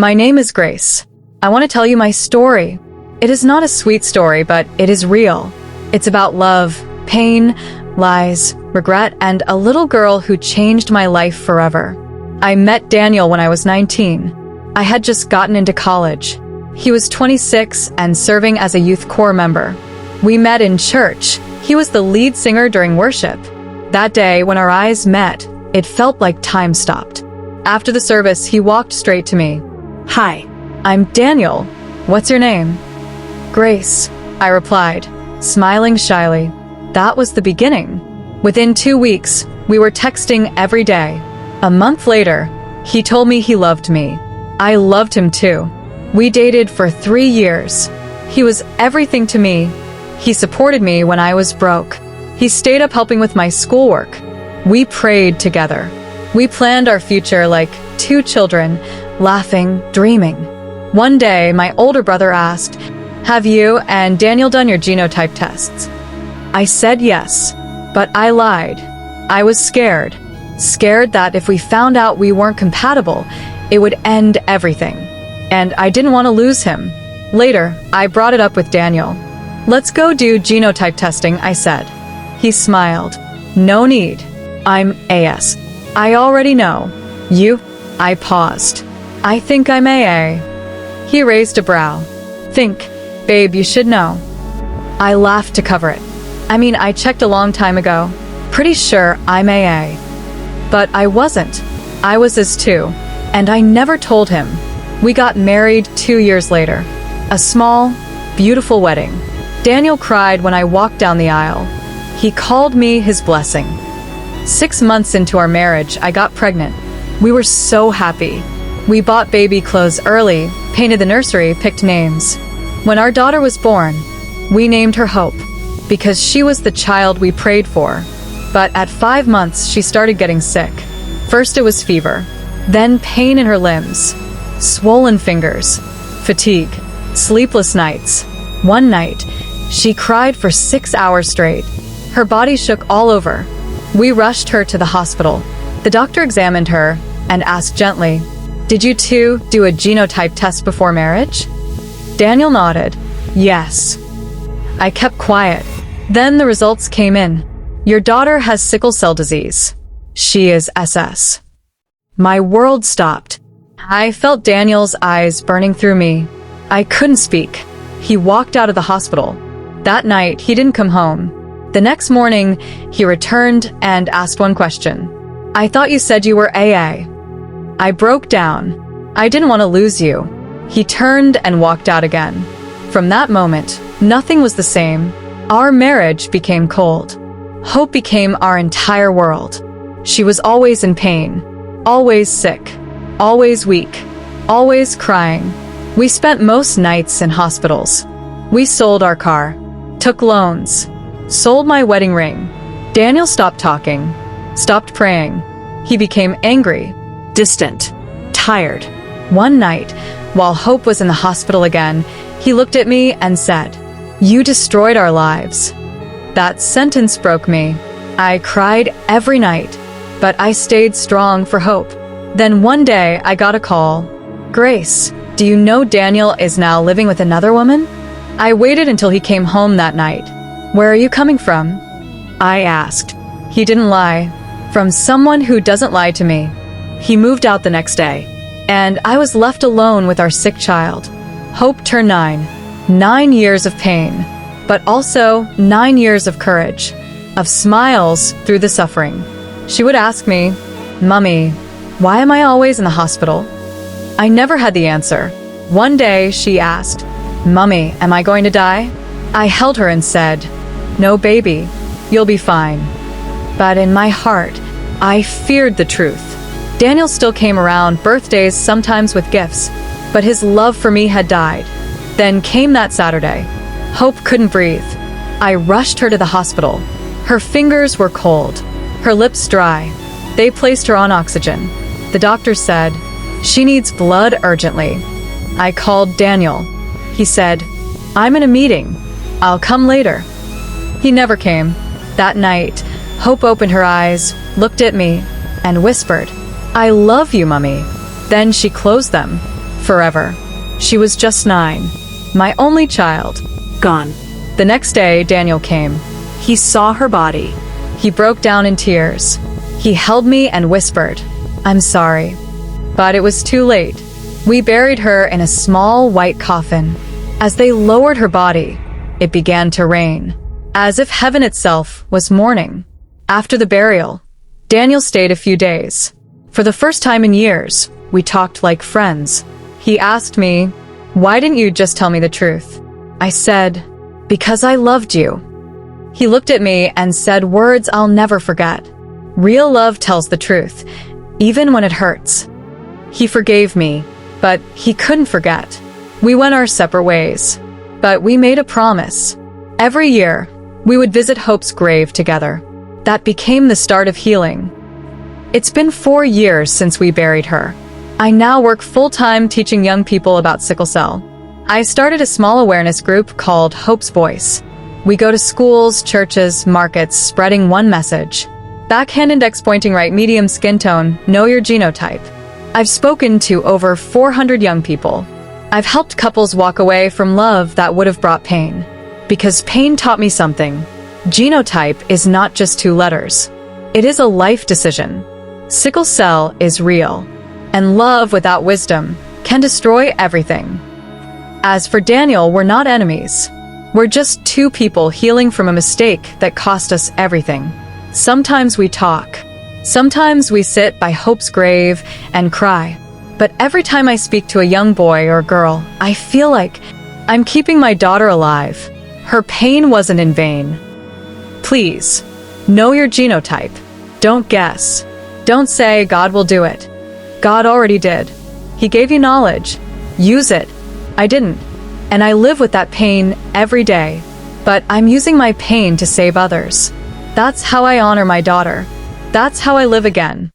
My name is Grace. I want to tell you my story. It is not a sweet story, but it is real. It's about love, pain, lies, regret, and a little girl who changed my life forever. I met Daniel when I was 19. I had just gotten into college. He was 26 and serving as a youth corps member. We met in church. He was the lead singer during worship. That day, when our eyes met, it felt like time stopped. After the service, he walked straight to me. "Hi, I'm Daniel. What's your name?" "Grace," I replied, smiling shyly. That was the beginning. Within 2 weeks, we were texting every day. A month later, he told me he loved me. I loved him too. We dated for 3 years. He was everything to me. He supported me when I was broke. He stayed up helping with my schoolwork. We prayed together. We planned our future like 2 children, laughing, dreaming. One day, my older brother asked, "Have you and Daniel done your genotype tests?" I said yes, but I lied. I was scared. Scared that if we found out we weren't compatible, it would end everything. And I didn't want to lose him. Later, I brought it up with Daniel. "Let's go do genotype testing," I said. He smiled. "No need. I'm AS. I already know. You?" I paused. "I think I'm AA." He raised a brow. "Think, babe, you should know." I laughed to cover it. I checked a long time ago. Pretty sure I'm AA. But I wasn't. I was his too. And I never told him. We got married 2 years later. A small, beautiful wedding. Daniel cried when I walked down the aisle. He called me his blessing. 6 months into our marriage, I got pregnant. We were so happy. We bought baby clothes early, painted the nursery, picked names. When our daughter was born, we named her Hope, because she was the child we prayed for. But at 5 months, she started getting sick. First it was fever, then pain in her limbs, swollen fingers, fatigue, sleepless nights. One night, she cried for 6 hours straight. Her body shook all over. We rushed her to the hospital. The doctor examined her and asked gently, "Did you two do a genotype test before marriage?" Daniel nodded. "Yes." I kept quiet. Then the results came in. "Your daughter has sickle cell disease. She is SS." My world stopped. I felt Daniel's eyes burning through me. I couldn't speak. He walked out of the hospital. That night, he didn't come home. The next morning, he returned and asked one question. "I thought you said you were AA." I broke down. "I didn't want to lose you." He turned and walked out again. From that moment, nothing was the same. Our marriage became cold. Hope became our entire world. She was always in pain, always sick, always weak, always crying. We spent most nights in hospitals. We sold our car, took loans, sold my wedding ring. Daniel stopped talking, stopped praying. He became angry, distant, tired. One night, while Hope was in the hospital again, he looked at me and said, "You destroyed our lives." That sentence broke me. I cried every night, but I stayed strong for Hope. Then one day I got a call. "Grace, do you know Daniel is now living with another woman?" I waited until he came home that night. "Where are you coming from?" I asked. He didn't lie. From someone who doesn't lie to me. He moved out the next day, and I was left alone with our sick child. Hope turned 9. 9 years of pain, but also 9 years of courage, of smiles through the suffering. She would ask me, "Mummy, why am I always in the hospital?" I never had the answer. One day she asked, "Mummy, am I going to die?" I held her and said, "No, baby, you'll be fine." But in my heart, I feared the truth. Daniel still came around, birthdays, sometimes with gifts, but his love for me had died. Then came that Saturday. Hope couldn't breathe. I rushed her to the hospital. Her fingers were cold, her lips dry. They placed her on oxygen. The doctor said, "She needs blood urgently." I called Daniel. He said, "I'm in a meeting. I'll come later." He never came. That night, Hope opened her eyes, looked at me, and whispered, "I love you, Mummy." Then she closed them. Forever. She was just 9. My only child. Gone. The next day, Daniel came. He saw her body. He broke down in tears. He held me and whispered, "I'm sorry." But it was too late. We buried her in a small white coffin. As they lowered her body, it began to rain, as if heaven itself was mourning. After the burial, Daniel stayed a few days. For the first time in years, we talked like friends. He asked me, "Why didn't you just tell me the truth?" I said, "Because I loved you." He looked at me and said words I'll never forget. Real love tells the truth, even when it hurts. He forgave me, but he couldn't forget. We went our separate ways, but we made a promise. Every year, we would visit Hope's grave together. That became the start of healing. It's been 4 years since we buried her. I now work full-time teaching young people about sickle cell. I started a small awareness group called Hope's Voice. We go to schools, churches, markets, spreading one message. Backhand index pointing right, medium skin tone, know your genotype. I've spoken to over 400 young people. I've helped couples walk away from love that would have brought pain. Because pain taught me something. Genotype is not just 2 letters. It is a life decision. Sickle cell is real. And love without wisdom can destroy everything. As for Daniel, we're not enemies. We're just 2 people healing from a mistake that cost us everything. Sometimes we talk. Sometimes we sit by Hope's grave and cry. But every time I speak to a young boy or girl, I feel like I'm keeping my daughter alive. Her pain wasn't in vain. Please, know your genotype. Don't guess. Don't say God will do it. God already did. He gave you knowledge. Use it. I didn't. And I live with that pain every day. But I'm using my pain to save others. That's how I honor my daughter. That's how I live again.